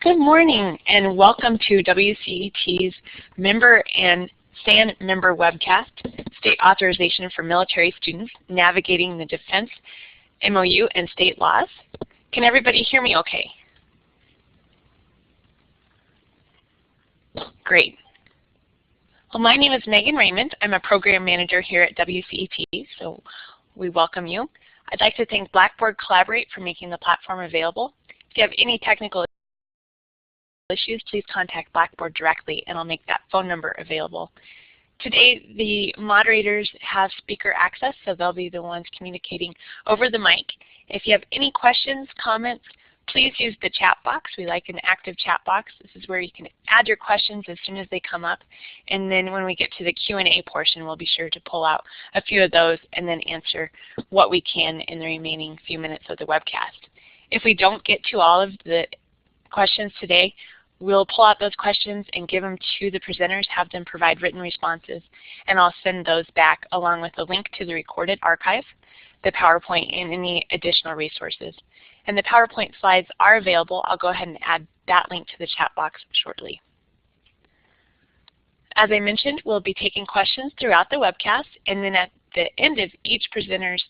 Good morning and welcome to WCET's Member and SAN Member Webcast, State Authorization for Military Students, Navigating the Defense, MOU, and State Laws. Can everybody hear me okay? Great. Well, my name is Megan Raymond. I'm a Program Manager here at WCET, so we welcome you. I'd like to thank Blackboard Collaborate for making the platform available. If you have any technical issues, please contact Blackboard directly and I'll make that phone number available. Today the moderators have speaker access, so they'll be the ones communicating over the mic. If you have any questions, comments, please use the chat box. We like an active chat box. This is where you can add your questions as soon as they come up, and then when we get to the Q&A portion, we'll be sure to pull out a few of those and then answer what we can in the remaining few minutes of the webcast. If we don't get to all of the questions today, we'll pull out those questions and give them to the presenters, have them provide written responses, and I'll send those back along with a link to the recorded archive, the PowerPoint, and any additional resources. And the PowerPoint slides are available. I'll go ahead and add that link to the chat box shortly. As I mentioned, we'll be taking questions throughout the webcast, and then at the end of each presenter's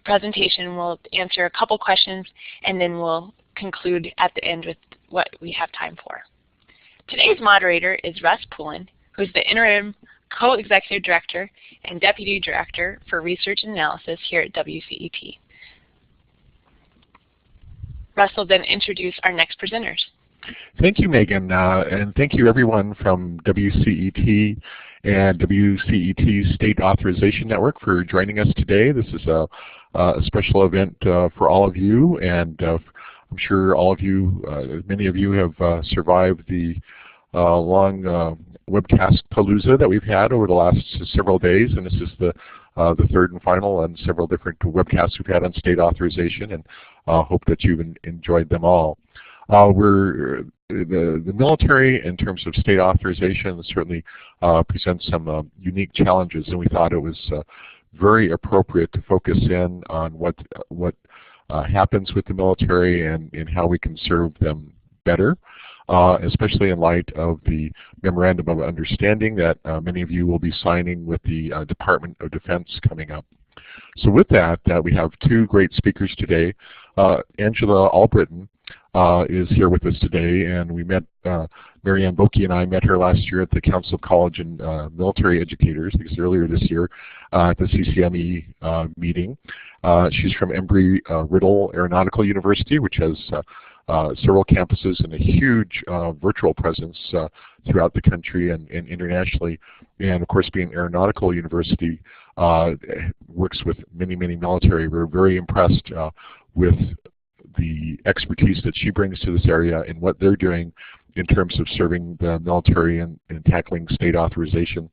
presentation, we'll answer a couple questions, and then we'll conclude at the end with what we have time for. Today's moderator is Russ Poulin, who's the Interim Co-Executive Director and Deputy Director for Research and Analysis here at WCET. Russ will then introduce our next presenters. Thank you, Megan, and thank you everyone from WCET and WCET's State Authorization Network for joining us today. This is a special event for all of you, and I'm sure all of you, many of you have survived the long webcast palooza that we've had over the last several days, and this is the third and final on several different webcasts we've had on state authorization, and hope that you've enjoyed them all. The military, in terms of state authorization, certainly presents some unique challenges, and we thought it was very appropriate to focus in on what happens with the military and how we can serve them better, especially in light of the Memorandum of Understanding that many of you will be signing with the Department of Defense coming up. So with that, we have two great speakers today. Angela Albritton is here with us today, and we met, Marianne Boki and I met her last year at the Council of College and Military Educators, because earlier this year at the CCME meeting. She's from Embry-Riddle Aeronautical University, which has several campuses and a huge virtual presence throughout the country and internationally. And of course, being an aeronautical university, works with many, many military. We're very impressed with the expertise that she brings to this area and what they're doing in terms of serving the military and tackling state authorization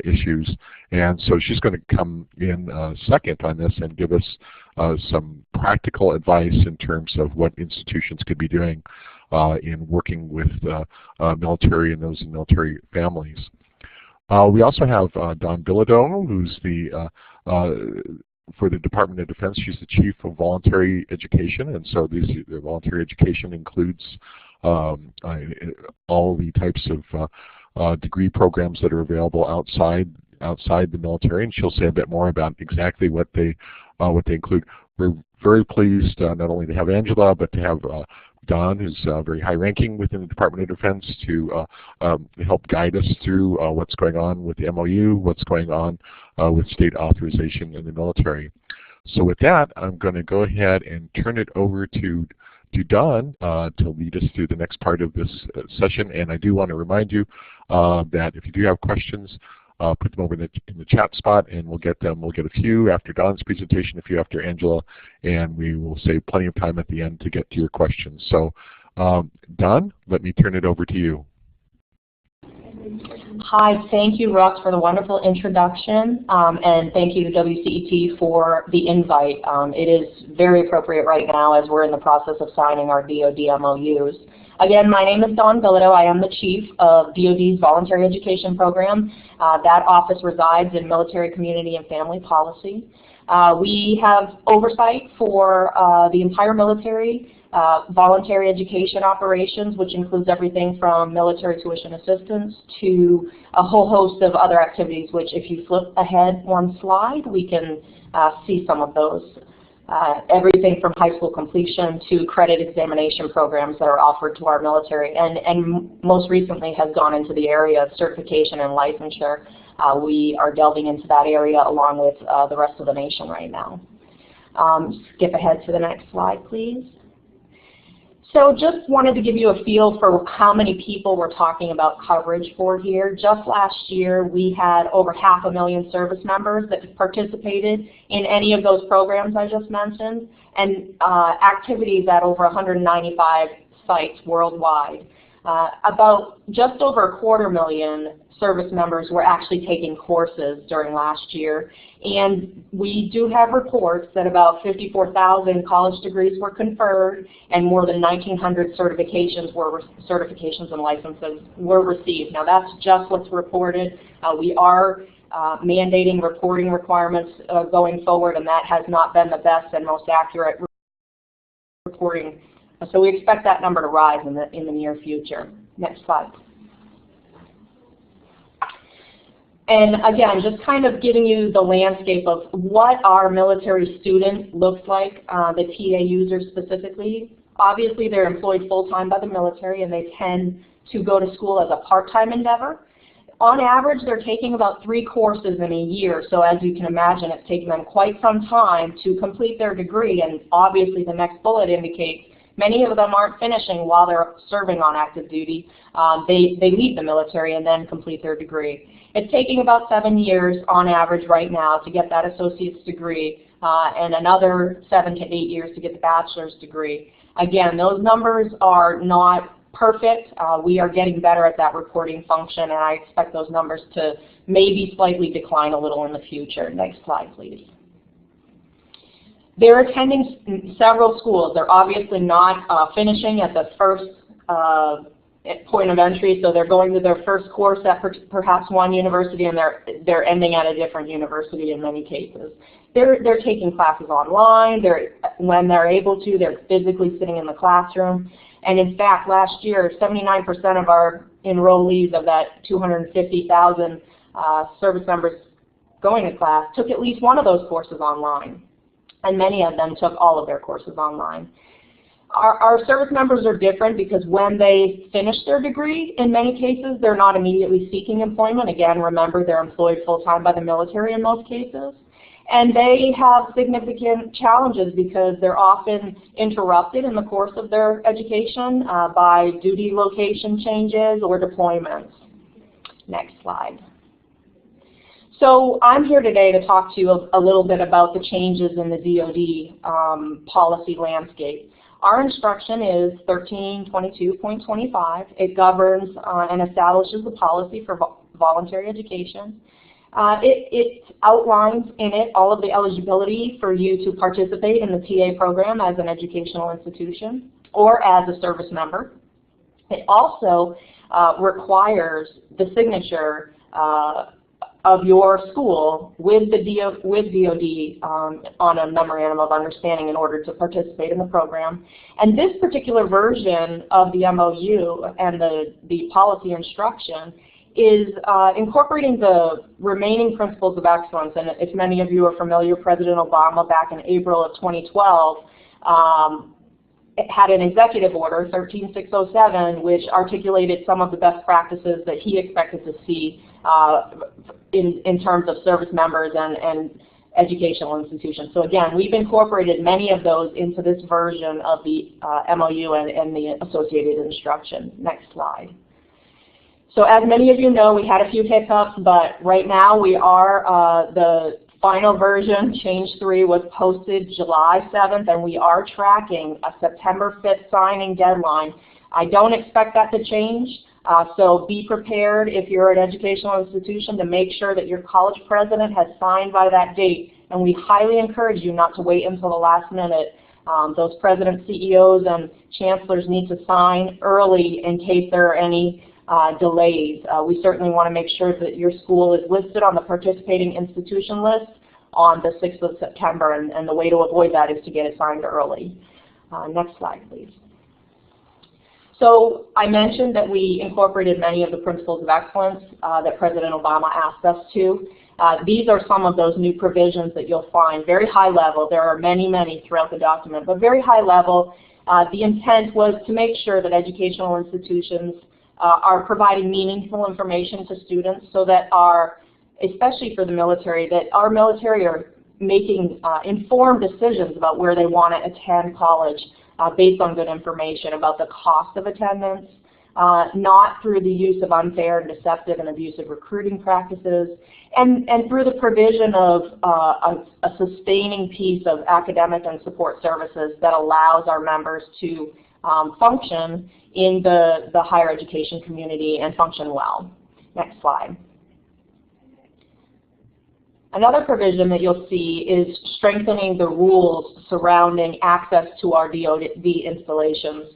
issues. And so she's going to come in second on this and give us some practical advice in terms of what institutions could be doing in working with military and those in military families. We also have Dawn Bilodeau, who's for the Department of Defense. She's the Chief of Voluntary Education, and so the voluntary education includes all the types of degree programs that are available outside the military, and she'll say a bit more about exactly what they include. We're very pleased not only to have Angela, but to have Dawn, who's very high-ranking within the Department of Defense, to help guide us through what's going on with the MOU, what's going on with state authorization in the military. So with that, I'm going to go ahead and turn it over to Dawn to lead us through the next part of this session. And I do want to remind you that if you do have questions, put them over in the chat spot, and we'll get them. We'll get a few after Dawn's presentation, a few after Angela, and we will save plenty of time at the end to get to your questions. So, Dawn, let me turn it over to you. Hi, thank you, Russ, for the wonderful introduction, and thank you to WCET for the invite. It is very appropriate right now as we're in the process of signing our DOD MOUs. Again, my name is Dawn Bilodeau. I am the Chief of DOD's Voluntary Education Program. That office resides in Military, Community, and Family Policy. We have oversight for the entire military, voluntary education operations, which includes everything from military tuition assistance to a whole host of other activities, which if you flip ahead one slide, we can see some of those. Everything from high school completion to credit examination programs that are offered to our military, and most recently has gone into the area of certification and licensure. We are delving into that area along with the rest of the nation right now. Skip ahead to the next slide, please. So just wanted to give you a feel for how many people we're talking about coverage for here. Just last year, we had over 500,000 service members that participated in any of those programs I just mentioned, and activities at over 195 sites worldwide. About just over 250,000 service members were actually taking courses during last year, and we do have reports that about 54,000 college degrees were conferred and more than 1,900 certifications and licenses were received. Now that's just what's reported. We are mandating reporting requirements going forward, and that has not been the best and most accurate reporting. So we expect that number to rise in the near future. Next slide. And again, just kind of giving you the landscape of what our military student looks like, the TA users specifically. Obviously, they're employed full-time by the military, and they tend to go to school as a part-time endeavor. On average, they're taking about 3 courses in a year, so as you can imagine, it's taking them quite some time to complete their degree, and obviously the next bullet indicates many of them aren't finishing while they're serving on active duty. They leave the military and then complete their degree. It's taking about 7 years on average right now to get that associate's degree, and another 7 to 8 years to get the bachelor's degree. Again, those numbers are not perfect. We are getting better at that reporting function, and I expect those numbers to maybe slightly decline a little in the future. Next slide, please. They're attending several schools. They're obviously not finishing at the first point of entry, so they're going to their first course at perhaps one university, and they're ending at a different university in many cases. They're taking classes online. When they're able to, they're physically sitting in the classroom. And in fact, last year, 79% of our enrollees of that 250,000 service members going to class took at least one of those courses online, and many of them took all of their courses online. Our service members are different because when they finish their degree, in many cases, they're not immediately seeking employment. Again, remember, they're employed full-time by the military in most cases. And they have significant challenges because they're often interrupted in the course of their education by duty location changes or deployments. Next slide. So I'm here today to talk to you a little bit about the changes in the DOD policy landscape. Our instruction is 1322.25. It governs and establishes the policy for voluntary education. It outlines in it all of the eligibility for you to participate in the TA program as an educational institution or as a service member. It also requires the signature of your school with DOD on a memorandum of understanding in order to participate in the program. And this particular version of the MOU and the policy instruction is incorporating the remaining principles of excellence. And if many of you are familiar, President Obama back in April of 2012 had an executive order, 13607, which articulated some of the best practices that he expected to see in terms of service members and educational institutions. So again, we've incorporated many of those into this version of the MOU and the associated instruction. Next slide. So as many of you know, we had a few hiccups, but right now we are, the final version, change 3, was posted July 7th, and we are tracking a September 5th signing deadline. I don't expect that to change, so be prepared if you're an educational institution to make sure that your college president has signed by that date, and we highly encourage you not to wait until the last minute. Those presidents, CEOs, and chancellors need to sign early in case there are any delays. We certainly want to make sure that your school is listed on the participating institution list on the 6th of September, and the way to avoid that is to get it signed early. Next slide, please. So I mentioned that we incorporated many of the principles of excellence that President Obama asked us to. These are some of those new provisions that you'll find very high level. There are many, many throughout the document, but very high level. The intent was to make sure that educational institutions are providing meaningful information to students so that especially for the military, that our military are making informed decisions about where they want to attend college based on good information about the cost of attendance, not through the use of unfair and deceptive and abusive recruiting practices, and through the provision of a sustaining piece of academic and support services that allows our members to function in the higher education community and function well. Next slide. Another provision that you'll see is strengthening the rules surrounding access to our DOD installations.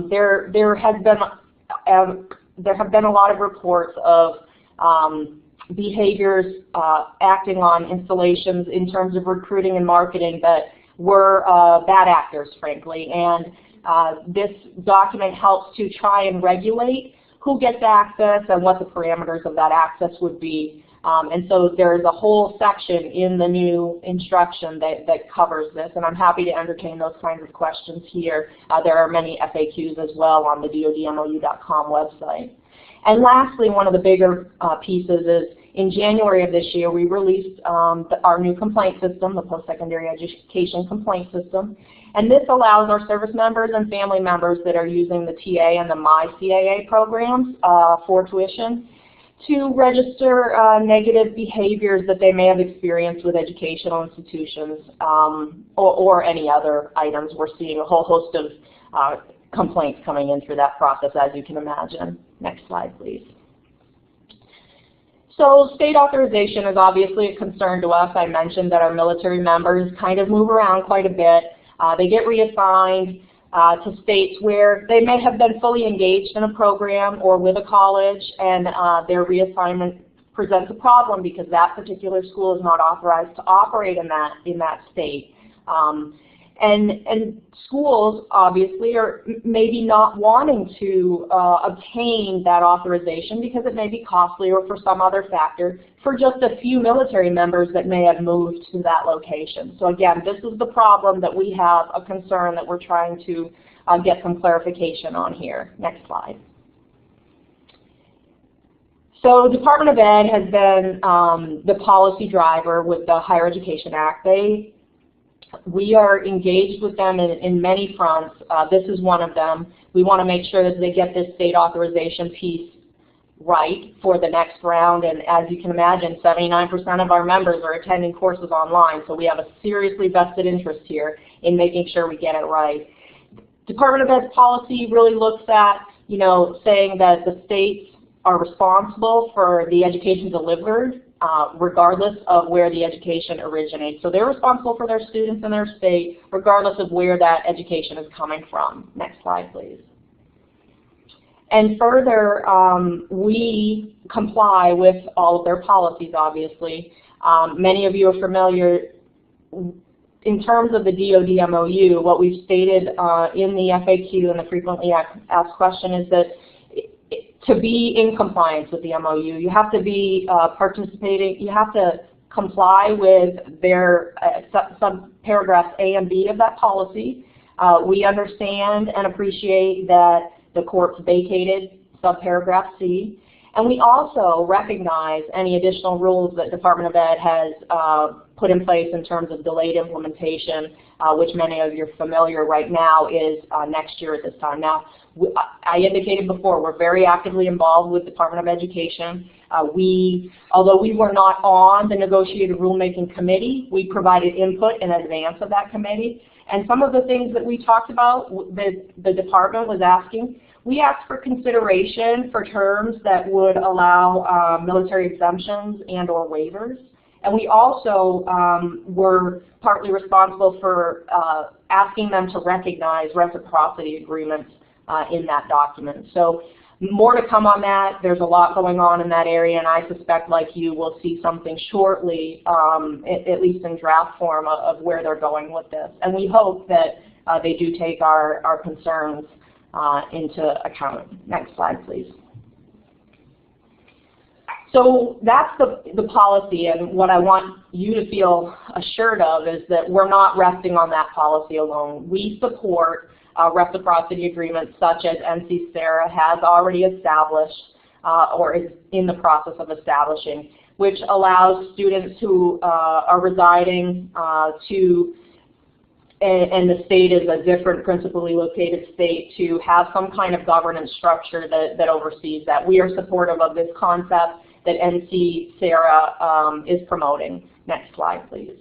There have been a lot of reports of behaviors acting on installations in terms of recruiting and marketing that were bad actors, frankly. And this document helps to try and regulate who gets access and what the parameters of that access would be. And so there's a whole section in the new instruction that covers this, and I'm happy to entertain those kinds of questions here. There are many FAQs as well on the DODMOU.com website. And lastly, one of the bigger pieces is in January of this year, we released our new complaint system, the Post-Secondary Education Complaint System. And this allows our service members and family members that are using the TA and the MyCAA programs for tuition to register negative behaviors that they may have experienced with educational institutions or any other items. We're seeing a whole host of complaints coming in through that process, as you can imagine. Next slide, please. So state authorization is obviously a concern to us. I mentioned that our military members kind of move around quite a bit. They get reassigned to states where they may have been fully engaged in a program or with a college, and their reassignment presents a problem because that particular school is not authorized to operate in that state. And schools obviously are maybe not wanting to obtain that authorization because it may be costly or for some other factor for just a few military members that may have moved to that location. So again, this is the problem that we have, a concern that we're trying to get some clarification on here. Next slide. So Department of Ed has been the policy driver with the Higher Education Act. We are engaged with them in many fronts. This is one of them. We want to make sure that they get this state authorization piece right for the next round, and as you can imagine, 79% of our members are attending courses online, so we have a seriously vested interest here in making sure we get it right. Department of Ed's policy really looks at, saying that the states are responsible for the education delivered regardless of where the education originates. So they're responsible for their students in their state regardless of where that education is coming from. Next slide, please. And further, we comply with all of their policies, obviously. Many of you are familiar in terms of the DOD MOU. What we've stated in the FAQ and the frequently asked question is that to be in compliance with the MOU, you have to be participating, you have to comply with their subparagraphs A and B of that policy. We understand and appreciate that the courts vacated subparagraph C, and we also recognize any additional rules that Department of Ed has put in place in terms of delayed implementation, which many of you are familiar right now is next year at this time. Now, I indicated before, we're very actively involved with Department of Education. Although we were not on the negotiated rulemaking committee, we provided input in advance of that committee. And some of the things that we talked about, the department was asking, we asked for consideration for terms that would allow military exemptions and or waivers. And we also were partly responsible for asking them to recognize reciprocity agreements in that document. So more to come on that. There's a lot going on in that area, and I suspect, like you, we'll see something shortly, at least in draft form, of where they're going with this. And we hope that they do take our concerns into account. Next slide, please. So that's the policy, and what I want you to feel assured of is that we're not resting on that policy alone. We support reciprocity agreements such as NC-SARA has already established or is in the process of establishing, which allows students who are residing and the state is a different principally located state, to have some kind of governance structure that oversees that. We are supportive of this concept that NC-SARA is promoting. Next slide, please.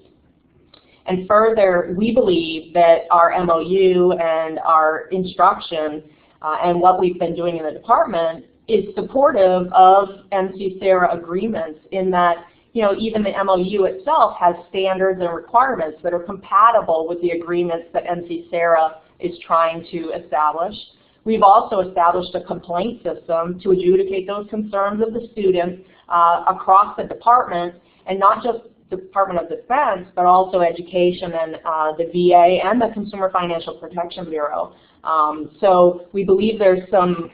And further, we believe that our MOU and our instruction and what we've been doing in the department is supportive of NC-SARA agreements, in that, you know, even the MOU itself has standards and requirements that are compatible with the agreements that NC-SARA is trying to establish. We've also established a complaint system to adjudicate those concerns of the students across the department, and not just the Department of Defense, but also Education and the VA and the Consumer Financial Protection Bureau. So we believe there's some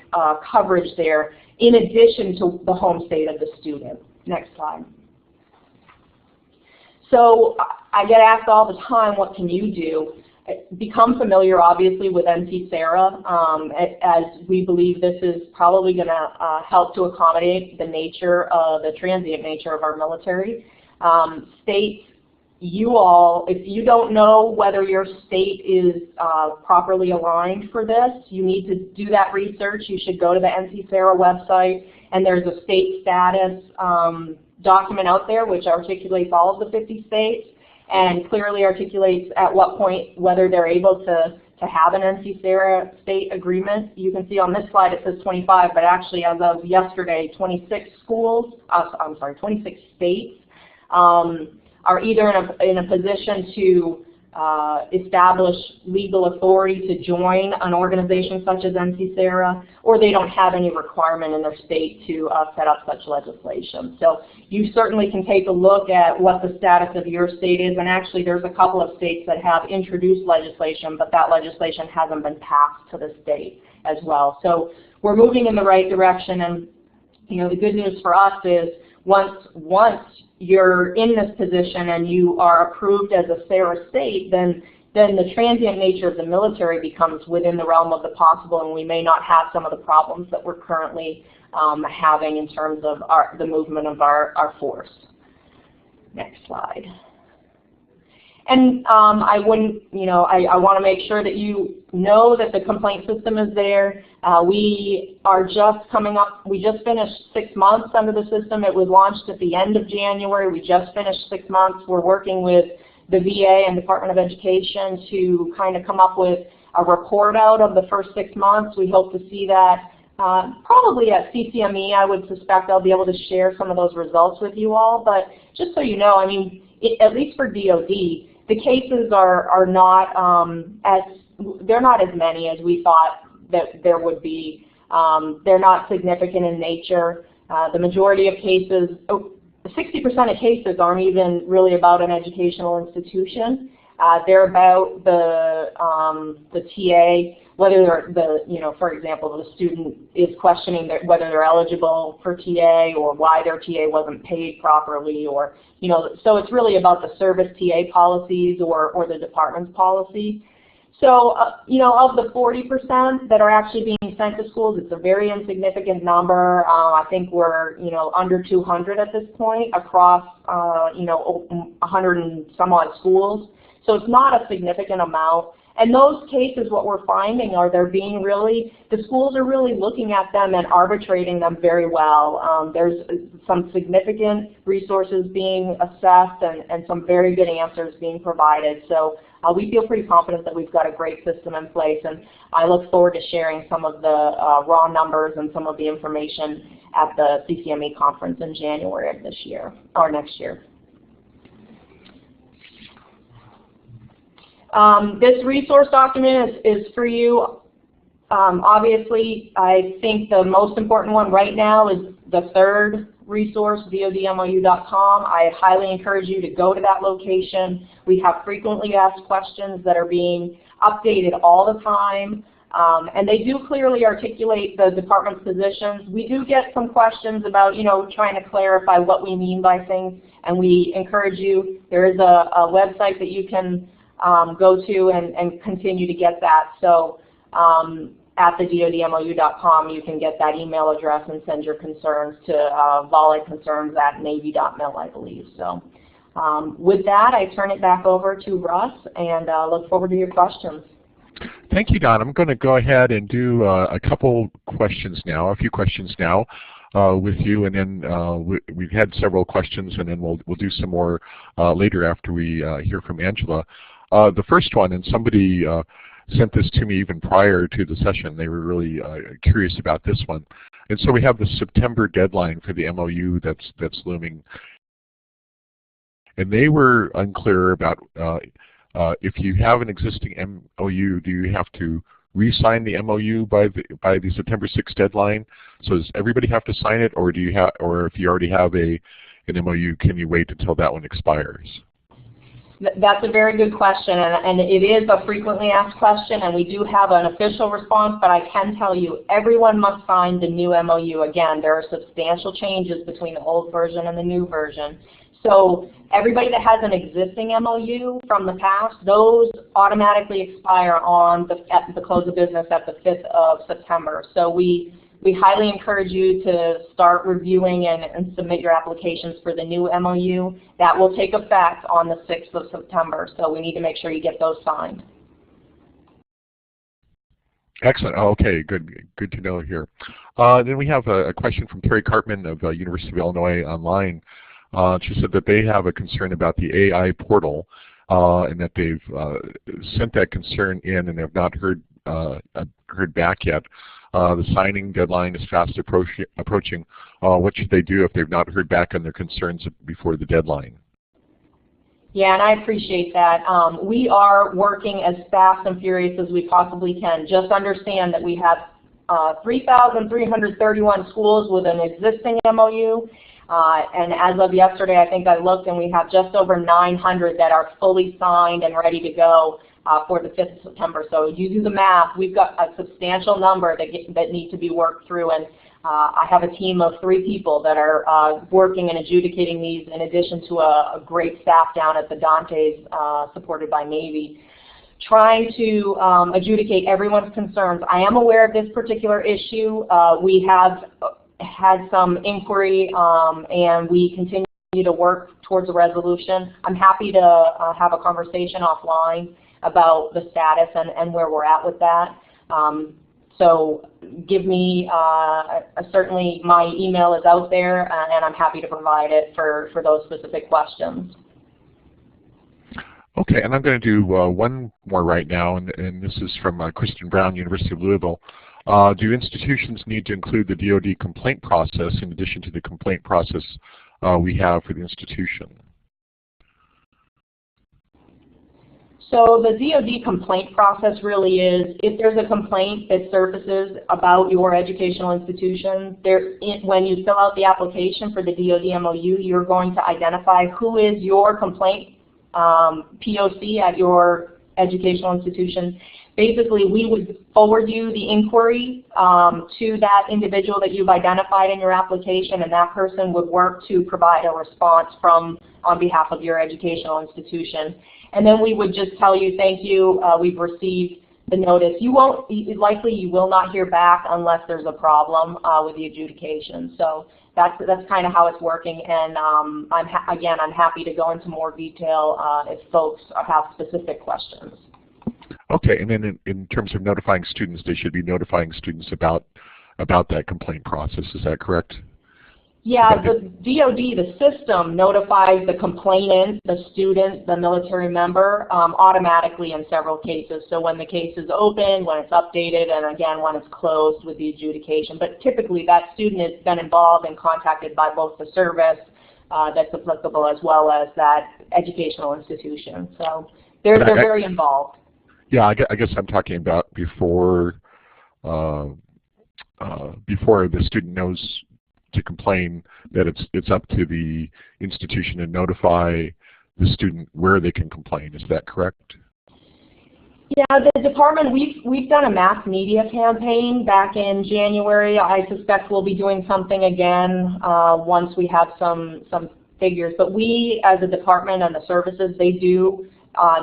coverage there in addition to the home state of the student. Next slide. So I get asked all the time, what can you do? Become familiar, obviously, with NC-SARA, as we believe this is probably going to help to accommodate the nature, the transient nature of our military. States, you all, if you don't know whether your state is properly aligned for this, you need to do that research. You should go to the NC-SARA website, and there's a state status document out there which articulates all of the 50 states and clearly articulates at what point whether they're able to have an NC-SARA state agreement. You can see on this slide it says 25, but actually as of yesterday, 26 states are either in a position to establish legal authority to join an organization such as NC-SARA, or they don't have any requirement in their state to set up such legislation. So you certainly can take a look at what the status of your state is, and actually there's a couple of states that have introduced legislation, but that legislation hasn't been passed to the state as well. So we're moving in the right direction, and you know, the good news for us is once you're in this position and you are approved as a SARA state, then the transient nature of the military becomes within the realm of the possible, and we may not have some of the problems that we're currently having in terms of the movement of our force. Next slide. And I wouldn't, you know, I want to make sure that you know that the complaint system is there. We are just coming up, we just finished 6 months under the system. It was launched at the end of January. We just finished 6 months. We're working with the VA and Department of Education to kind of come up with a report out of the first 6 months. We hope to see that probably at CCME. I would suspect I'll be able to share some of those results with you all. But just so you know, I mean, at least for DOD, the cases are not they're not as many as we thought that there would be. They're not significant in nature. The majority of cases, 60% of cases aren't even really about an educational institution. They're about the TA, whether for example, the student is questioning whether they're eligible for TA, or why their TA wasn't paid properly, or so it's really about the service TA policies or the department's policy. So of the 40% that are actually being sent to schools, it's a very insignificant number. I think we're under 200 at this point across 100 and some odd schools. So it's not a significant amount. And those cases, what we're finding are the schools are really looking at them and arbitrating them very well. There's some significant resources being assessed and some very good answers being provided. So we feel pretty confident that we've got a great system in place, and I look forward to sharing some of the raw numbers and some of the information at the CCME conference in January of this year, or next year. This resource document is for you. Obviously, I think the most important one right now is the third resource, DODMOU.com. I highly encourage you to go to that location. We have frequently asked questions that are being updated all the time, and they do clearly articulate the department's positions. We do get some questions about, trying to clarify what we mean by things, and we encourage you. There is a website that you can go to and continue to get that. So at the DODMOU.com, you can get that email address and send your concerns to volleyconcerns@navy.mil, I believe. So with that, I turn it back over to Russ and look forward to your questions. Thank you, Don. I'm going to go ahead and do a few questions now with you, and then we've had several questions, and then we'll do some more later after we hear from Angela. The first one, and somebody sent this to me even prior to the session. They were really curious about this one. And so we have the September deadline for the MOU that's looming. And they were unclear about if you have an existing MOU, do you have to re-sign the MOU by the September 6th deadline? So does everybody have to sign it, or or if you already have an MOU, can you wait until that one expires? That's a very good question, and it is a frequently asked question, and we do have an official response, but I can tell you everyone must sign the new MOU. Again, there are substantial changes between the old version and the new version. So everybody that has an existing MOU from the past, those automatically expire at the close of business at the 5th of September. So we highly encourage you to start reviewing and submit your applications for the new MOU. That will take effect on the 6th of September, so we need to make sure you get those signed. Excellent. Okay, good to know here. Then we have a question from Terry Cartman of University of Illinois Online. She said that they have a concern about the AI portal and that they've sent that concern in and have not heard back yet. The signing deadline is fast approaching. What should they do if they've not heard back on their concerns before the deadline? Yeah, and I appreciate that. We are working as fast and furious as we possibly can. Just understand that we have 3,331 schools with an existing MOU. And as of yesterday, I think I looked, and we have just over 900 that are fully signed and ready to go for the 5th of September. So you do the math. We've got a substantial number that need to be worked through, and I have a team of 3 people that are working and adjudicating these, in addition to a great staff down at the Dantes, supported by Navy, trying to adjudicate everyone's concerns. I am aware of this particular issue. We have had some inquiry, and we continue to work towards a resolution. I'm happy to have a conversation offline about the status and where we're at with that. So give me, certainly my email is out there, and I'm happy to provide it for those specific questions. Okay, and I'm going to do one more right now, and this is from Kristen Brown, University of Louisville. Do institutions need to include the DOD complaint process in addition to the complaint process we have for the institution? So the DOD complaint process really is, if there's a complaint that surfaces about your educational institution, when you fill out the application for the DOD MOU, you're going to identify who is your complaint POC at your educational institution. Basically, we would forward you the inquiry to that individual that you've identified in your application, and that person would work to provide a response on behalf of your educational institution. And then we would just tell you, thank you, we've received the notice. You will not hear back unless there's a problem with the adjudication. So that's kind of how it's working, and I'm happy to go into more detail if folks have specific questions. Okay, and then in terms of notifying students, they should be notifying students about that complaint process. Is that correct? Yeah, the DOD, the system, notifies the complainant, the student, the military member automatically in several cases. So when the case is open, when it's updated, and again when it's closed with the adjudication. But typically that student has been involved and contacted by both the service that's applicable as well as that educational institution. So they're very involved. Yeah, I guess I'm talking about before before the student knows to complain, that it's up to the institution to notify the student where they can complain. Is that correct? Yeah, the department, we've done a mass media campaign back in January. I suspect we'll be doing something again once we have some figures. But we, as a department and the services, they do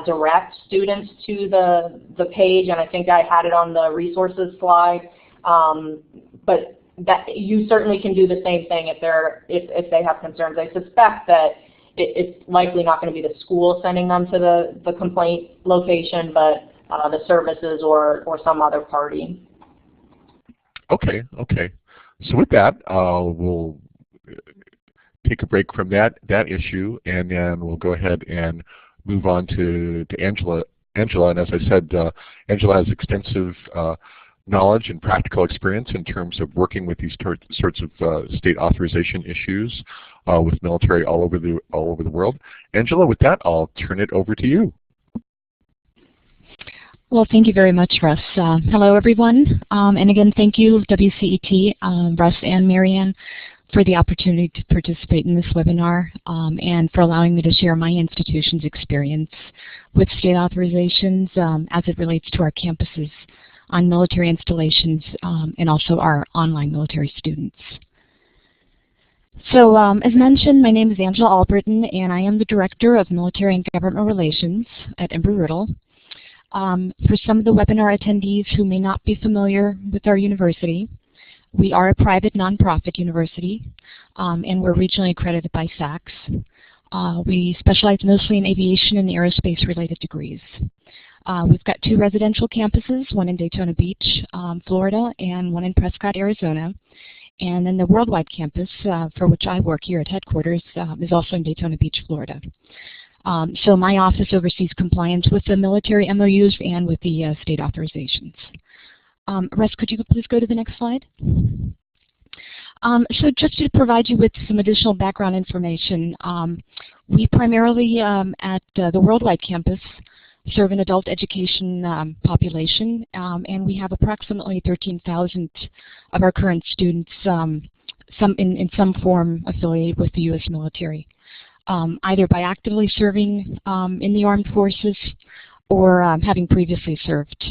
direct students to the page, and I think I had it on the resources slide. But that you certainly can do the same thing if they have concerns. I suspect that it's likely not going to be the school sending them to the complaint location, but the services or some other party. Okay, okay. So with that, we'll take a break from that issue, and then we'll go ahead and move on to Angela. Angela, and as I said, Angela has extensive knowledge and practical experience in terms of working with these sorts of state authorization issues with military all over the world. Angela, with that, I'll turn it over to you. Well, thank you very much, Russ. Hello, everyone. And again, thank you, WCET, Russ and Marianne, for the opportunity to participate in this webinar and for allowing me to share my institution's experience with state authorizations as it relates to our campuses on military installations and also our online military students. So as mentioned, my name is Angela Albritton, and I am the Director of Military and Government Relations at Embry-Riddle. For some of the webinar attendees who may not be familiar with our university, we are a private nonprofit university, and we're regionally accredited by SACS. We specialize mostly in aviation and aerospace related degrees. We've got 2 residential campuses, one in Daytona Beach, Florida, and one in Prescott, Arizona. And then the worldwide campus, for which I work here at headquarters, is also in Daytona Beach, Florida. So my office oversees compliance with the military MOUs and with the state authorizations. Russ, could you please go to the next slide? So just to provide you with some additional background information, we primarily at the worldwide campus serve an adult education population, and we have approximately 13,000 of our current students in some form affiliated with the U.S. military, either by actively serving in the armed forces or having previously served.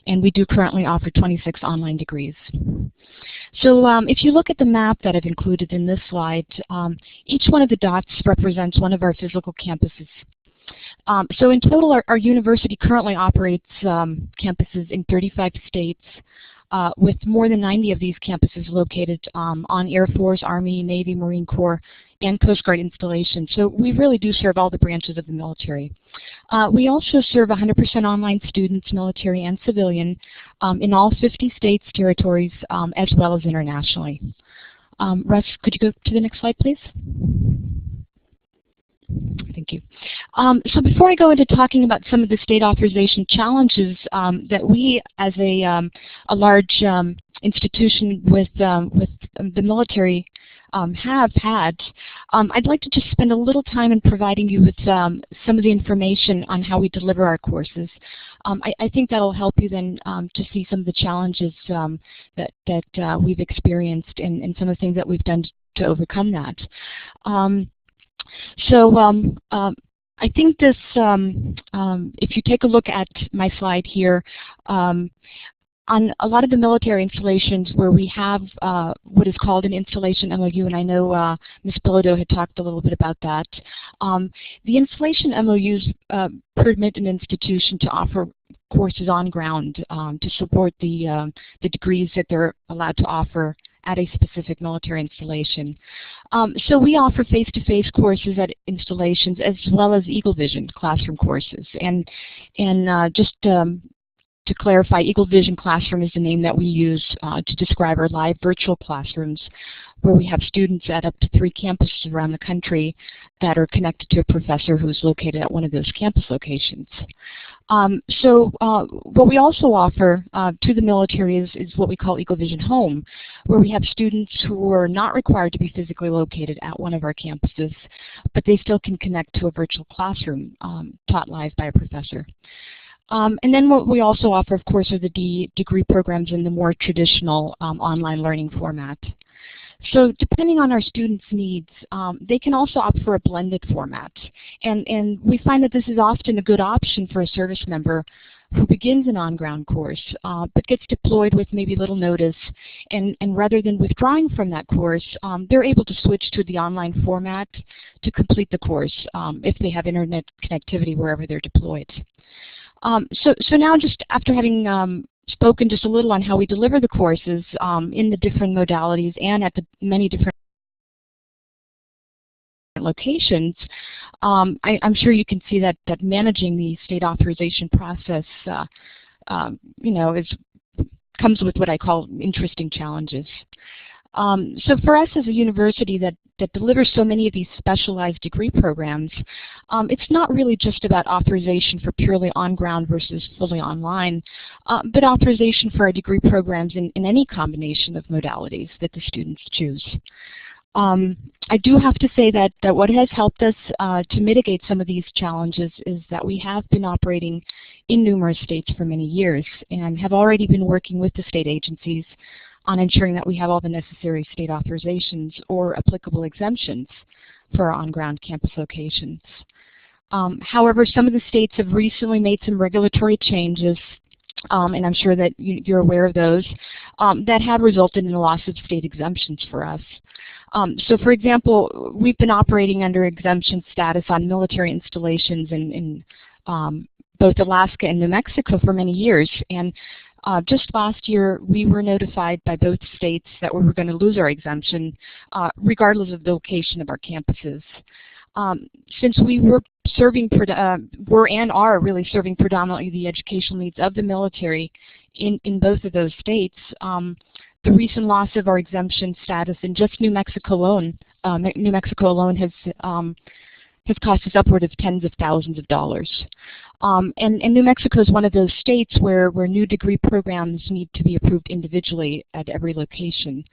And we do currently offer 26 online degrees. So if you look at the map that I've included in this slide, each one of the dots represents one of our physical campuses. So in total, our university currently operates campuses in 35 states, with more than 90 of these campuses located on Air Force, Army, Navy, Marine Corps, and Coast Guard installations. So we really do serve all the branches of the military. We also serve 100% online students, military and civilian, in all 50 states, territories, as well as internationally. Russ, could you go to the next slide, please? Thank you. So before I go into talking about some of the state authorization challenges that we, as a large institution with the military, have had, I'd like to just spend a little time in providing you with some of the information on how we deliver our courses. I think that'll help you then to see some of the challenges that we've experienced and some of the things that we've done to overcome that. I think this, if you take a look at my slide here, on a lot of the military installations where we have what is called an installation MOU, and I know Ms. Bilodeau had talked a little bit about that. The installation MOUs permit an institution to offer courses on ground to support the degrees that they're allowed to offer at a specific military installation. So we offer face-to-face courses at installations as well as Eagle Vision classroom courses. And just to clarify, Eagle Vision Classroom is the name that we use to describe our live virtual classrooms, where we have students at up to 3 campuses around the country that are connected to a professor who's located at one of those campus locations. What we also offer to the military is what we call Eagle Vision Home, where we have students who are not required to be physically located at one of our campuses, but they still can connect to a virtual classroom taught live by a professor. And then what we also offer, of course, are the degree programs in the more traditional online learning format. So depending on our students' needs, they can also opt for a blended format. And we find that this is often a good option for a service member who begins an on-ground course but gets deployed with maybe little notice. And rather than withdrawing from that course, they're able to switch to the online format to complete the course if they have internet connectivity wherever they're deployed. So now, just after having spoken just a little on how we deliver the courses in the different modalities and at the many different locations, I'm sure you can see that managing the state authorization process, comes with what I call interesting challenges. So for us as a university that delivers so many of these specialized degree programs, it's not really just about authorization for purely on-ground versus fully online, but authorization for our degree programs in any combination of modalities that the students choose. I do have to say that what has helped us to mitigate some of these challenges is that we have been operating in numerous states for many years and have already been working with the state agencies on ensuring that we have all the necessary state authorizations or applicable exemptions for our on-ground campus locations. However, some of the states have recently made some regulatory changes, and I'm sure that you're aware of those, that have resulted in the loss of state exemptions for us. So for example, we've been operating under exemption status on military installations in both Alaska and New Mexico for many years. And just last year, we were notified by both states that we were going to lose our exemption, regardless of the location of our campuses. Since we were and are really serving predominantly the educational needs of the military in both of those states, the recent loss of our exemption status in just New Mexico alone has cost us upward of tens of thousands of dollars. And New Mexico is one of those states where new degree programs need to be approved individually at every location.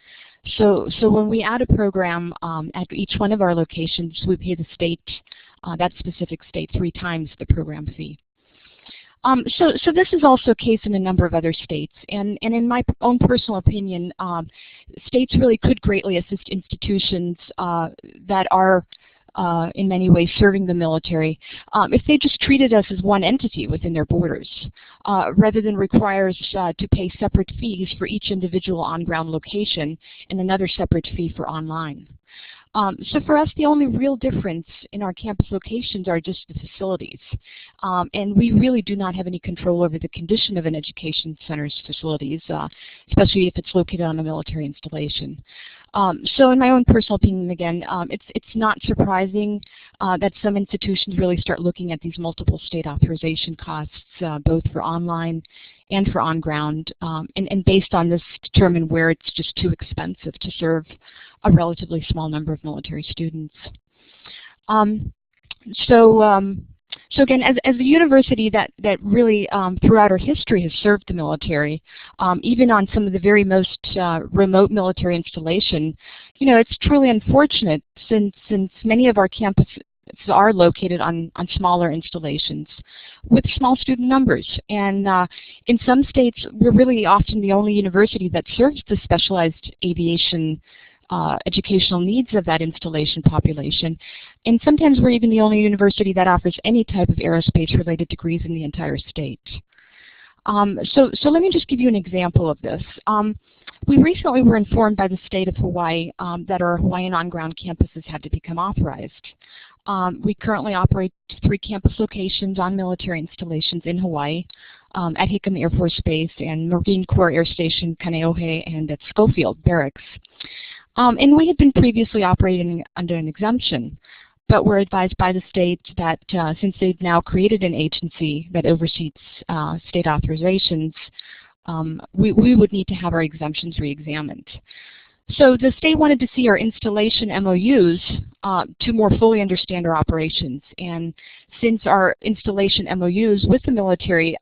So when we add a program at each one of our locations, we pay the state, that specific state, 3 times the program fee. So this is also a case in a number of other states, and in my own personal opinion, states really could greatly assist institutions that are in many ways serving the military if they just treated us as one entity within their borders, rather than require us to pay separate fees for each individual on-ground location and another separate fee for online. So for us, the only real difference in our campus locations are just the facilities. And we really do not have any control over the condition of an education center's facilities, especially if it's located on a military installation. So in my own personal opinion, again, it's not surprising that some institutions really start looking at these multiple state authorization costs, both for online and for on-ground, and based on this determine where it's just too expensive to serve a relatively small number of military students. So again, as a university that really throughout our history has served the military, even on some of the very most remote military installation, it's truly unfortunate since many of our campuses are located on smaller installations with small student numbers. And in some states, we're really often the only university that serves the specialized aviation educational needs of that installation population. And sometimes we're even the only university that offers any type of aerospace-related degrees in the entire state. So let me just give you an example of this. We recently were informed by the state of Hawaii that our Hawaiian on-ground campuses had to become authorized. We currently operate 3 campus locations on military installations in Hawaii, at Hickam Air Force Base and Marine Corps Air Station Kaneohe, and at Schofield Barracks. And we had been previously operating under an exemption, but were advised by the state that since they've now created an agency that oversees state authorizations, we would need to have our exemptions re-examined. So the state wanted to see our installation MOUs to more fully understand our operations. And since our installation MOUs with the military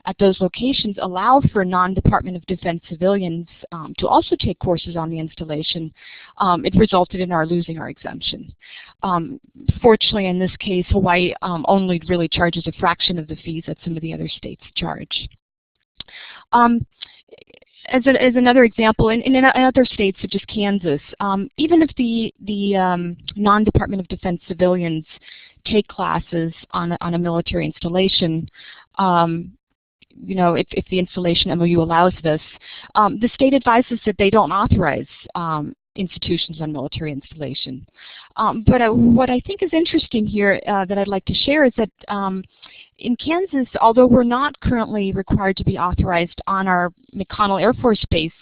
at those locations allow for non-Department of Defense civilians to also take courses on the installation, it resulted in our losing our exemption. Fortunately, in this case, Hawaii only really charges a fraction of the fees that some of the other states charge. As another example, in other states such as Kansas, even if the non-Department of Defense civilians take classes on a military installation, you know, if the installation MOU allows this, the state advises that they don't authorize institutions on military installation. But what I think is interesting here that I'd like to share is that in Kansas, although we're not currently required to be authorized on our McConnell Air Force Base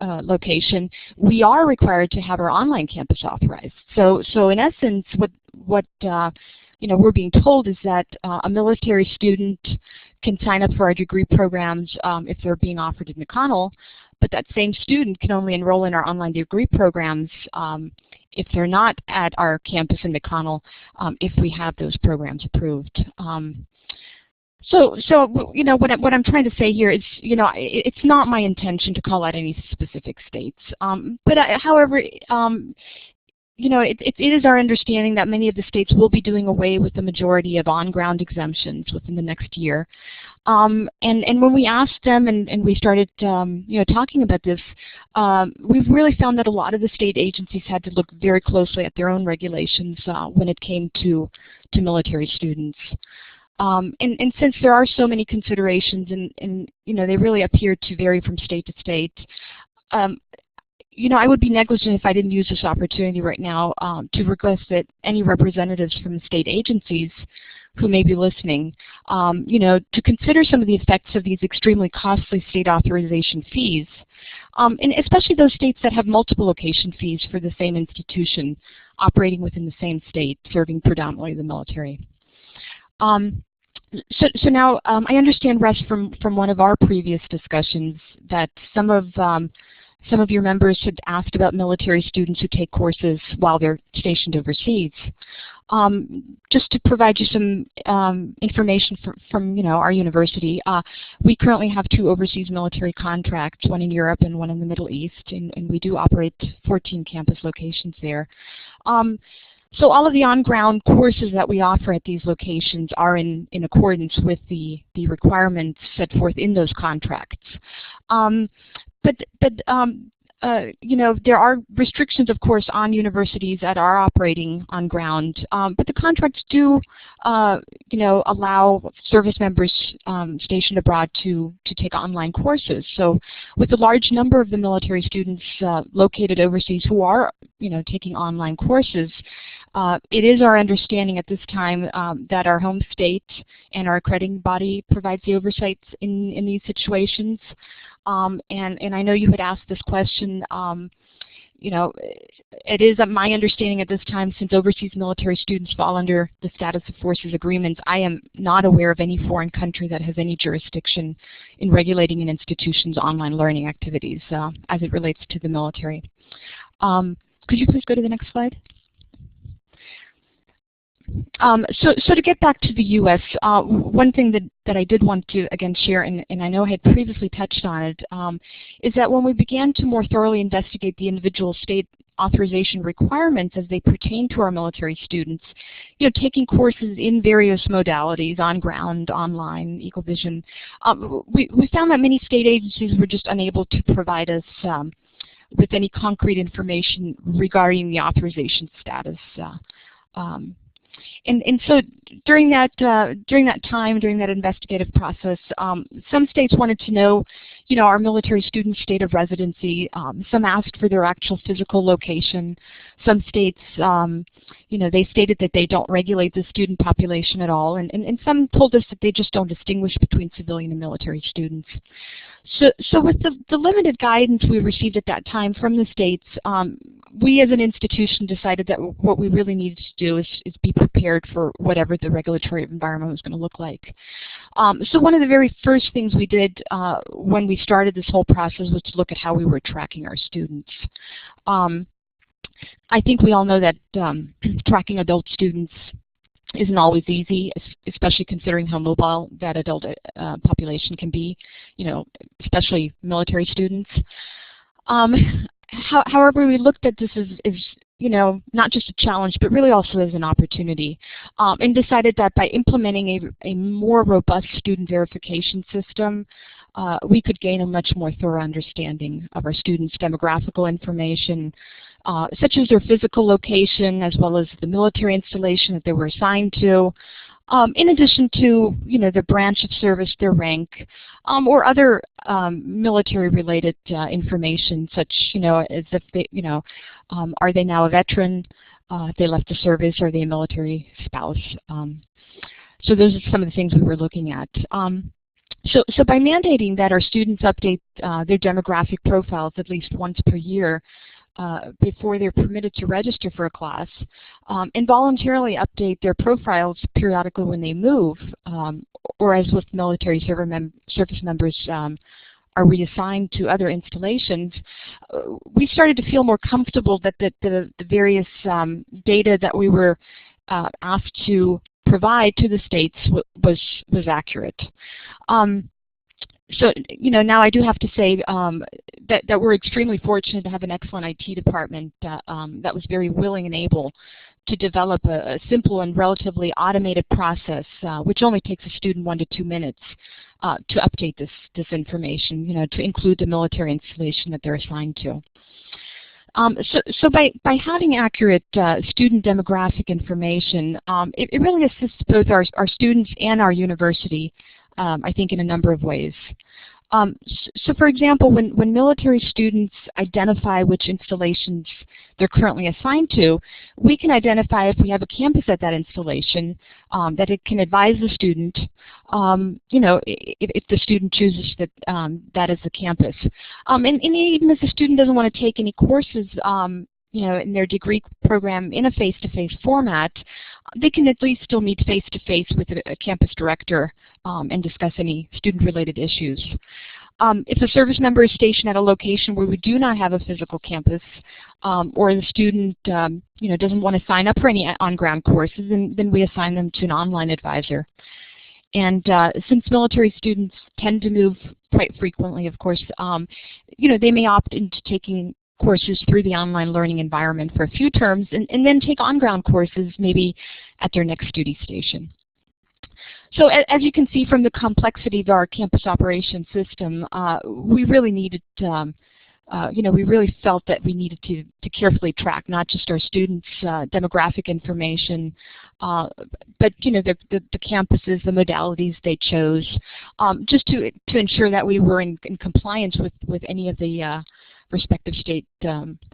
location, we are required to have our online campus authorized. So in essence, what you know, we're being told is that a military student can sign up for our degree programs if they're being offered in McConnell, but that same student can only enroll in our online degree programs if they're not at our campus in McConnell, if we have those programs approved. So you know, what I'm trying to say here is, you know, it's not my intention to call out any specific states. But however, you know, it is our understanding that many of the states will be doing away with the majority of on-ground exemptions within the next year. And when we asked them and we started, you know, talking about this, we've really found that a lot of the state agencies had to look very closely at their own regulations when it came to military students. And since there are so many considerations and you know, they really appear to vary from state to state, you know, I would be negligent if I didn't use this opportunity right now to request that any representatives from the state agencies who may be listening, you know, to consider some of the effects of these extremely costly state authorization fees, and especially those states that have multiple location fees for the same institution operating within the same state, serving predominantly the military. So now I understand, Russ, from one of our previous discussions that some of your members had asked about military students who take courses while they're stationed overseas. Just to provide you some information from you know, our university, we currently have 2 overseas military contracts, one in Europe and one in the Middle East, and we do operate 14 campus locations there. So all of the on-ground courses that we offer at these locations are in accordance with the requirements set forth in those contracts. But you know, there are restrictions, of course, on universities that are operating on ground, but the contracts do, you know, allow service members stationed abroad to take online courses. So with the large number of the military students located overseas who are, you know, taking online courses, it is our understanding at this time that our home state and our accrediting body provides the oversight in these situations. And I know you had asked this question. You know, it is my understanding at this time, since overseas military students fall under the status of forces agreements, I am not aware of any foreign country that has any jurisdiction in regulating an institution's online learning activities as it relates to the military. Could you please go to the next slide? So to get back to the U.S., one thing that I did want to again share, and I know I had previously touched on it, is that when we began to more thoroughly investigate the individual state authorization requirements as they pertain to our military students, you know, taking courses in various modalities, on ground, online, EcoVision, we found that many state agencies were just unable to provide us with any concrete information regarding the authorization status. And so during that time, during that investigative process, some states wanted to know, you know, our military students' state of residency. Some asked for their actual physical location. Some states, you know, they stated that they don't regulate the student population at all, and some told us that they just don't distinguish between civilian and military students. So with the limited guidance we received at that time from the states, we as an institution decided that what we really needed to do is be prepared for whatever the regulatory environment was going to look like. So one of the very first things we did when we started this whole process was to look at how we were tracking our students. I think we all know that tracking adult students isn't always easy, especially considering how mobile that adult population can be, especially military students. However, we looked at this as not just a challenge, but really also as an opportunity, and decided that by implementing a more robust student verification system, we could gain a much more thorough understanding of our students' demographical information, such as their physical location, as well as the military installation that they were assigned to, in addition to their branch of service, their rank, or other military-related information, such as if they, are they now a veteran? If they left the service, are they a military spouse? So those are some of the things we were looking at. So by mandating that our students update their demographic profiles at least once per year before they're permitted to register for a class, and voluntarily update their profiles periodically when they move, or as with military service members are reassigned to other installations, we started to feel more comfortable that the various data that we were asked to provide to the states was accurate. So now I do have to say that we're extremely fortunate to have an excellent IT department that was very willing and able to develop a simple and relatively automated process, which only takes a student 1 to 2 minutes to update this information, to include the military installation that they're assigned to. So by having accurate student demographic information, it really assists both our students and our university, I think, in a number of ways. So for example, when military students identify which installations they're currently assigned to, we can identify if we have a campus at that installation, that it can advise the student, if the student chooses that that is the campus. And even if the student doesn't want to take any courses in their degree program in a face-to-face format, they can at least still meet face-to-face with a campus director and discuss any student-related issues. If a service member is stationed at a location where we do not have a physical campus, or the student doesn't want to sign up for any on-ground courses, then we assign them to an online advisor. And since military students tend to move quite frequently, of course, they may opt into taking courses through the online learning environment for a few terms and then take on-ground courses maybe at their next duty station. So as you can see from the complexity of our campus operations system, we really needed we really felt that we needed to carefully track not just our students' demographic information, but the campuses, the modalities they chose, just to ensure that we were in compliance with any of the respective state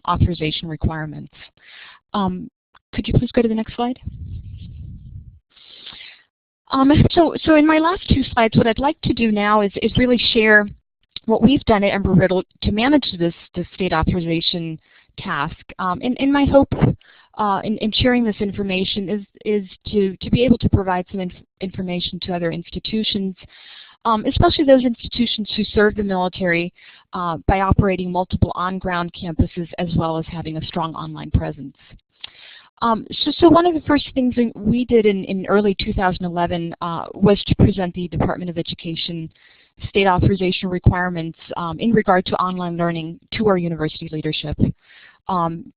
authorization requirements. Could you please go to the next slide? So in my last 2 slides, what I'd like to do now is really share what we've done at Embry-Riddle to manage this state authorization task. And my hope in sharing this information is to be able to provide some information to other institutions, especially those institutions who serve the military by operating multiple on-ground campuses as well as having a strong online presence. So one of the first things that we did in early 2011 was to present the Department of Education state authorization requirements in regard to online learning to our university leadership,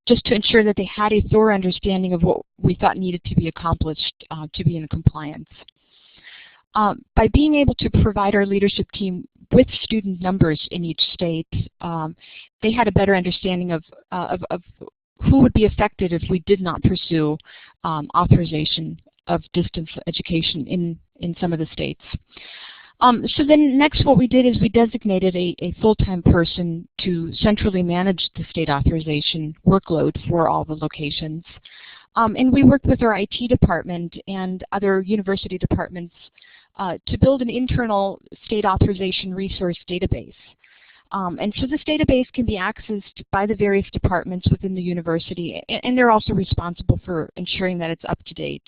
just to ensure that they had a thorough understanding of what we thought needed to be accomplished to be in compliance. By being able to provide our leadership team with student numbers in each state, they had a better understanding of who would be affected if we did not pursue authorization of distance education in some of the states. So then next what we did is we designated a full-time person to centrally manage the state authorization workload for all the locations. And we worked with our IT department and other university departments to build an internal state authorization resource database. And so this database can be accessed by the various departments within the university, and they're also responsible for ensuring that it's up to date.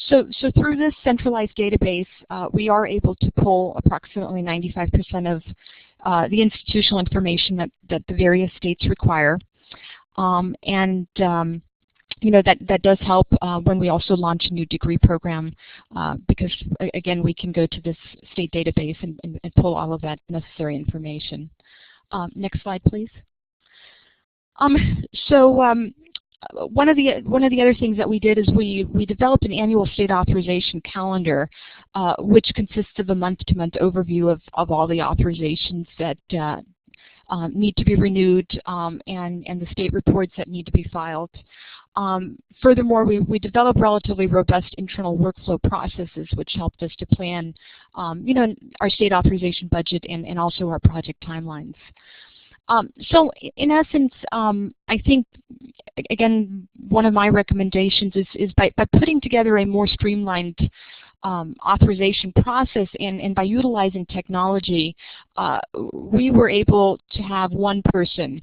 So through this centralized database, we are able to pull approximately 95% of the institutional information that the various states require. And that does help when we also launch a new degree program because, again, we can go to this state database and pull all of that necessary information. Next slide, please. One of the other things that we did is we developed an annual state authorization calendar, which consists of a month-to-month overview of all the authorizations that need to be renewed and the state reports that need to be filed. Furthermore, we developed relatively robust internal workflow processes, which helped us to plan, our state authorization budget and also our project timelines. So in essence, I think, again, one of my recommendations is by putting together a more streamlined authorization process and by utilizing technology, we were able to have one person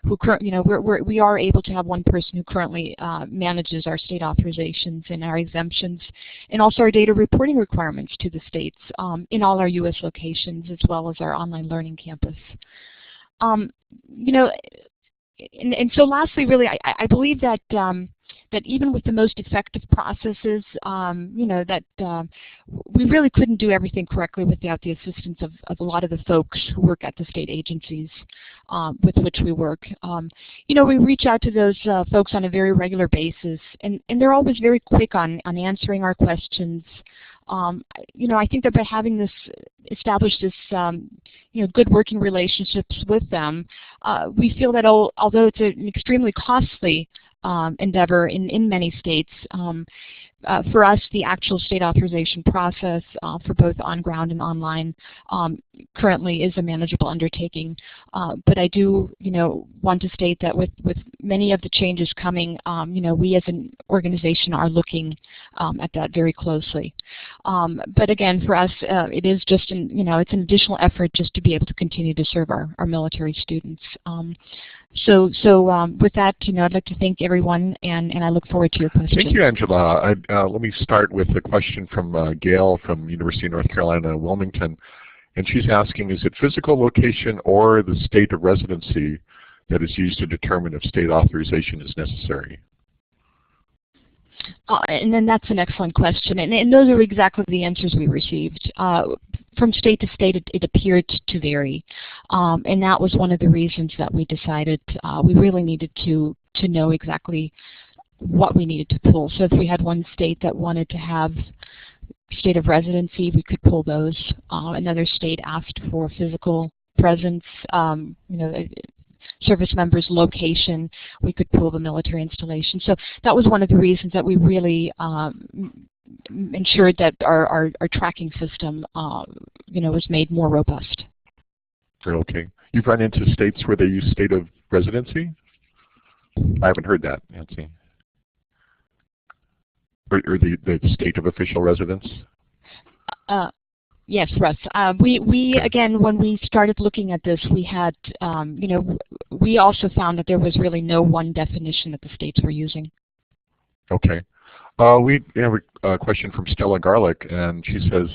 who we are able to have one person who currently manages our state authorizations and our exemptions, and also our data reporting requirements to the states in all our U.S. locations, as well as our online learning campus. And so lastly, really, I believe that that even with the most effective processes, we really couldn't do everything correctly without the assistance of a lot of the folks who work at the state agencies with which we work. We reach out to those folks on a very regular basis, and they're always very quick on answering our questions. I think that by having established this, good working relationships with them, we feel that although it's an extremely costly endeavor in many states, for us, the actual state authorization process for both on-ground and online currently is a manageable undertaking. But I do, want to state that with many of the changes coming, we as an organization are looking at that very closely. But again, for us, it is just it's an additional effort just to be able to continue to serve our military students. So with that, I'd like to thank everyone, and I look forward to your questions. Thank you, Angela. Let me start with a question from Gail from University of North Carolina, Wilmington. And she's asking, is it physical location or the state of residency that is used to determine if state authorization is necessary? And then that's an excellent question. And those are exactly the answers we received. From state to state, it appeared to vary. And that was one of the reasons that we decided we really needed to know exactly what we needed to pull. So if we had one state that wanted to have state of residency, we could pull those. Another state asked for physical presence, service members' location, we could pull the military installation. So that was one of the reasons that we really ensured that our tracking system, was made more robust. Okay. You've run into states where they use state of residency? I haven't heard that, Nancy. Or the state of official residence? Yes, Russ. We again, when we started looking at this, we had, we also found that there was really no one definition that the states were using. Okay. We have a question from Stella Garlick, and she says,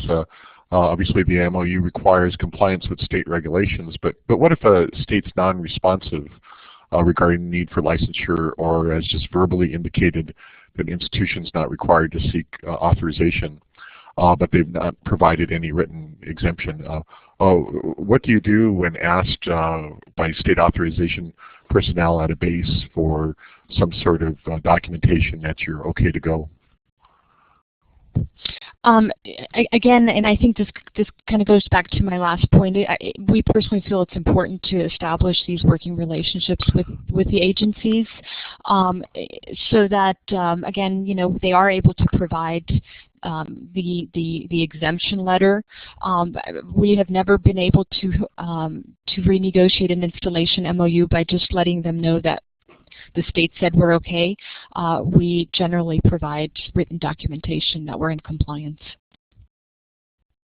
obviously the MOU requires compliance with state regulations, but what if a state's non-responsive regarding the need for licensure, or as just verbally indicated that an institution's not required to seek authorization, but they've not provided any written exemption? What do you do when asked by state authorization personnel at a base for some sort of documentation that you're okay to go? Again, and I think this kind of goes back to my last point, we personally feel it's important to establish these working relationships with the agencies so that, again, they are able to provide the exemption letter. We have never been able to renegotiate an installation MOU by just letting them know that the state said we're okay. We generally provide written documentation that we're in compliance.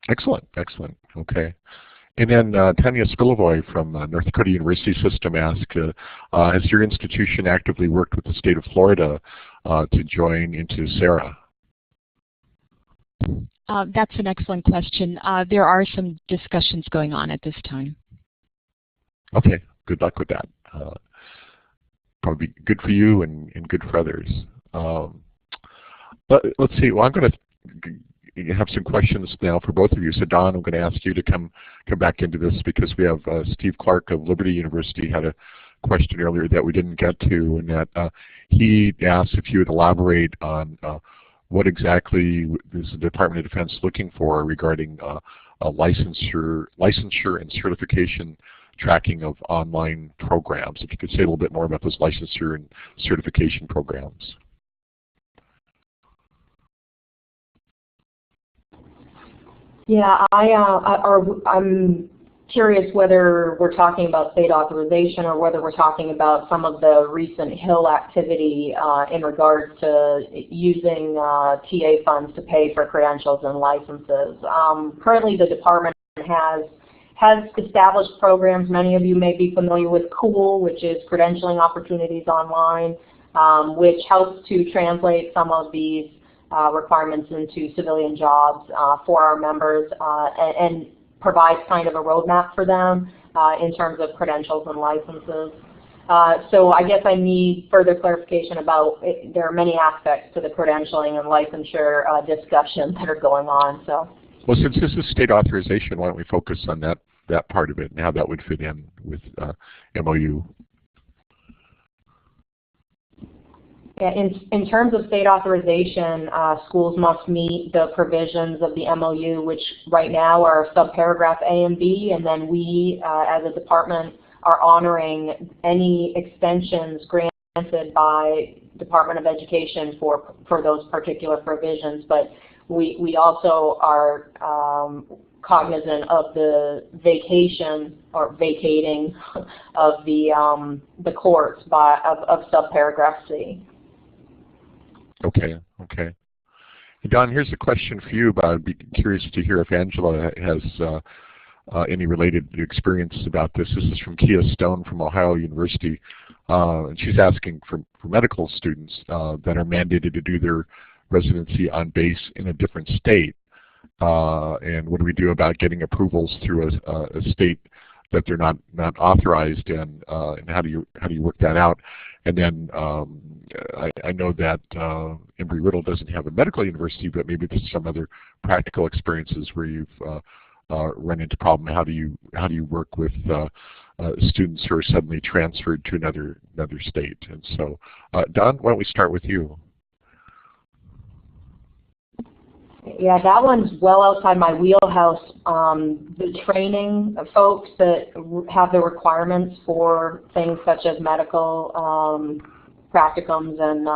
Excellent, excellent. Okay. And then Tanya Spilovoy from North Dakota University System asked, has your institution actively worked with the state of Florida to join into SARA? That's an excellent question. There are some discussions going on at this time. Okay, good luck with that. probably be good for you and good for others. But let's see. Well, I'm going to have some questions now for both of you. So Don, I'm going to ask you to come back into this because we have Steve Clark of Liberty University had a question earlier that we didn't get to, and that he asked if you would elaborate on what exactly is the Department of Defense looking for regarding licensure and certification tracking of online programs. If you could say a little bit more about those licensure and certification programs. Yeah, I'm curious whether we're talking about state authorization or whether we're talking about some of the recent Hill activity in regards to using TA funds to pay for credentials and licenses. Currently, the department has established programs. Many of you may be familiar with COOL, which is Credentialing Opportunities Online, which helps to translate some of these requirements into civilian jobs for our members and provides kind of a roadmap for them in terms of credentials and licenses. So I guess I need further clarification about there are many aspects to the credentialing and licensure discussion that are going on. So. Well, since this is state authorization, why don't we focus on that part of it and how that would fit in with MOU? Yeah, in terms of state authorization, schools must meet the provisions of the MOU, which right now are subparagraph A and B, and then we, as a department, are honoring any extensions granted by Department of Education for those particular provisions. But we also are cognizant of the vacation or vacating of the courts of subparagraph C. Okay. Don, here's a question for you, but I'd be curious to hear if Angela has any related experience about this. This is from Kia Stone from Ohio University, and she's asking for medical students that are mandated to do their residency on base in a different state, and what do we do about getting approvals through a state that they're not authorized in, and how do you work that out? And then I know that Embry-Riddle doesn't have a medical university, but maybe there's some other practical experiences where you've run into problem. How do you work with students who are suddenly transferred to another state? And so, Don, why don't we start with you? Yeah, that one's well outside my wheelhouse. The training of folks that have the requirements for things such as medical practicums and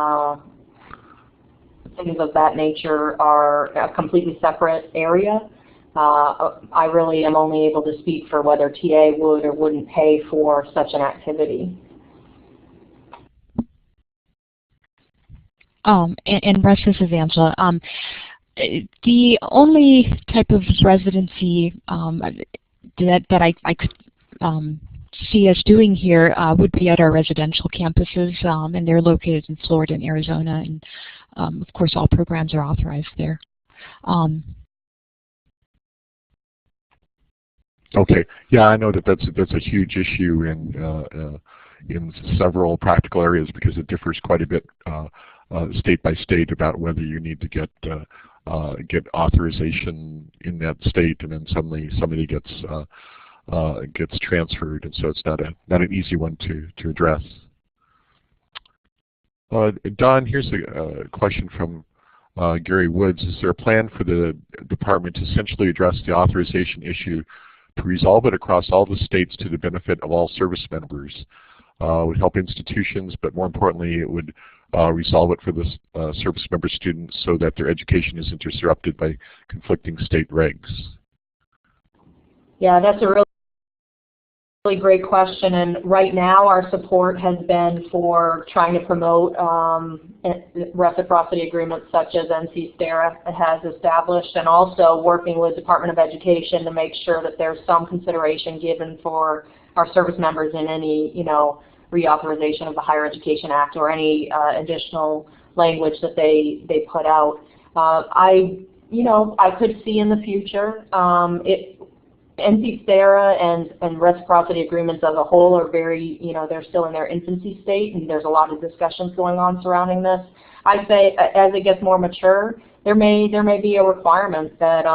things of that nature are a completely separate area. I really am only able to speak for whether TA would or wouldn't pay for such an activity. And Russ, this is Angela. The only type of residency that I could see us doing here would be at our residential campuses, and they're located in Florida and Arizona, and of course all programs are authorized there. Okay. Yeah, I know that's a huge issue in several practical areas because it differs quite a bit state by state about whether you need to get authorization in that state, and then suddenly somebody gets transferred, and so it's not an easy one to address. Don, here's a question from Gary Woods. Is there a plan for the department to essentially address the authorization issue to resolve it across all the states to the benefit of all service members? It would help institutions, but more importantly, it would resolve it for the service member students so that their education isn't disrupted by conflicting state regs. Yeah, that's a really great question, and right now our support has been for trying to promote reciprocity agreements such as NC STERA has established, and also working with Department of Education to make sure that there's some consideration given for our service members in any, reauthorization of the Higher Education Act or any additional language that they put out. I could see in the future NC-STERA and reciprocity agreements as a whole are very, they're still in their infancy state, and there's a lot of discussions going on surrounding this. I'd say as it gets more mature, there may be a requirement that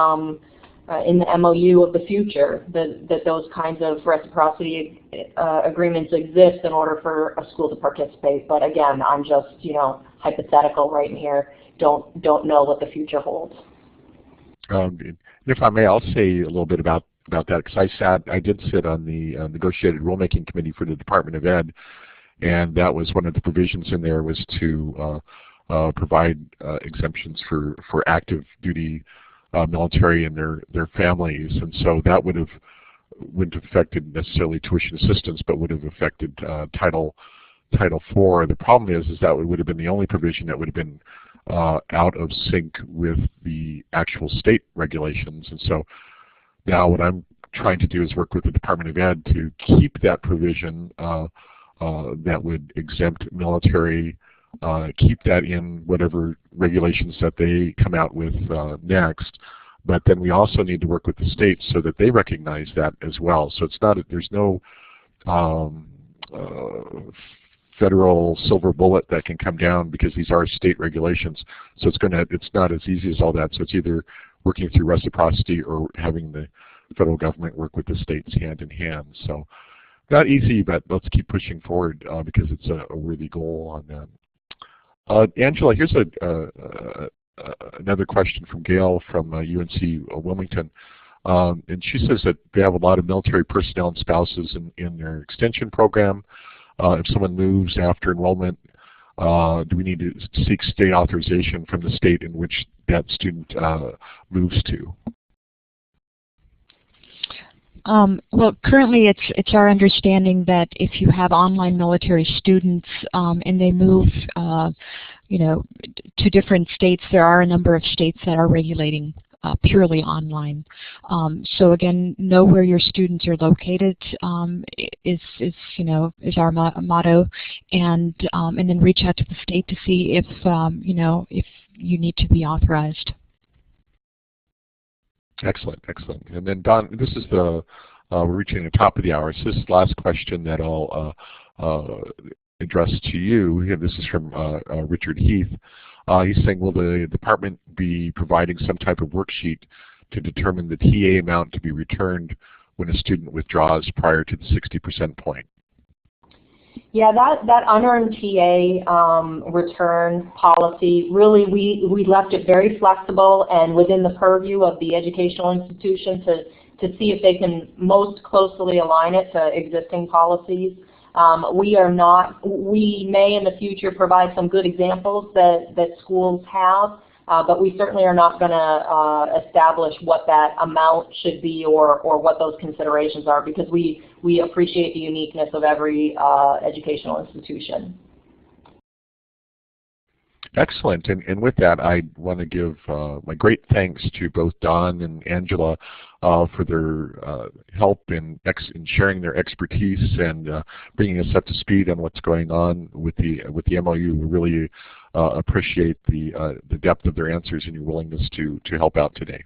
in the MOU of the future that those kinds of reciprocity agreements exist in order for a school to participate. But again, I'm just hypothetical right in here. Don't know what the future holds. If I may, I'll say a little bit about that, because I did sit on the negotiated rulemaking committee for the Department of Ed, and that was one of the provisions in there was to provide exemptions for active duty military and their families, and so that wouldn't have affected necessarily tuition assistance, but would have affected Title IV. The problem is that it would have been the only provision that would have been out of sync with the actual state regulations, and so now what I'm trying to do is work with the Department of Ed to keep that provision that would exempt military, keep that in whatever regulations that they come out with next. But then we also need to work with the states so that they recognize that as well. So it's not, there's no federal silver bullet that can come down, because these are state regulations. So it's not as easy as all that. So it's either working through reciprocity or having the federal government work with the states hand in hand. So not easy, but let's keep pushing forward because it's a worthy goal on that. Angela, here's another question from Gail from UNC Wilmington. And she says that they have a lot of military personnel and spouses in their extension program. If someone moves after enrollment, do we need to seek state authorization from the state in which that student moves to? Well, currently it's our understanding that if you have online military students and they move, to different states, there are a number of states that are regulating purely online. So again, know where your students are located is our motto, and then reach out to the state to see if if you need to be authorized. Excellent, excellent. And then Don, this is we're reaching the top of the hour. So this is the last question that I'll address to you. This is from Richard Heath. He's saying, will the department be providing some type of worksheet to determine the TA amount to be returned when a student withdraws prior to the 60% point? Yeah, that unearned TA return policy, really we left it very flexible and within the purview of the educational institution to see if they can most closely align it to existing policies. We may in the future provide some good examples that schools have, but we certainly are not going to establish what that amount should be or what those considerations are, because we appreciate the uniqueness of every educational institution. Excellent. And with that, I want to give my great thanks to both Don and Angela for their help in sharing their expertise and bringing us up to speed on what's going on with the MOU. We really appreciate the depth of their answers and your willingness to help out today.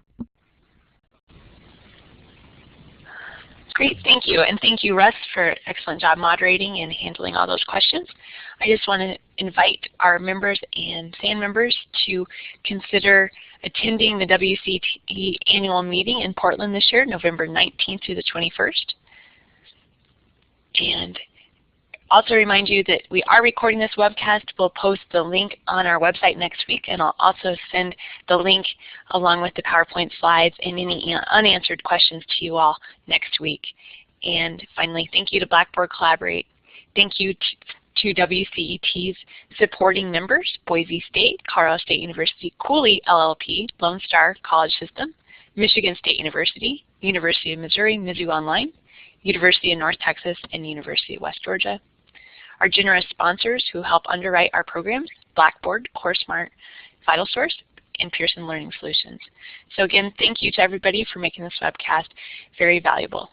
Great, thank you. And thank you, Russ, for an excellent job moderating and handling all those questions. I just want to invite our members and SAN members to consider attending the WCET annual meeting in Portland this year, November 19th through the 21st. And also remind you that we are recording this webcast. We'll post the link on our website next week, and I'll also send the link along with the PowerPoint slides and any unanswered questions to you all next week. And finally, thank you to Blackboard Collaborate. Thank you to WCET's supporting members, Boise State, Colorado State University, Cooley LLP, Lone Star College System, Michigan State University, University of Missouri, Mizzou Online, University of North Texas, and University of West Georgia. Our generous sponsors who help underwrite our programs, Blackboard, CourseSmart, VitalSource, and Pearson Learning Solutions. So again, thank you to everybody for making this webcast very valuable.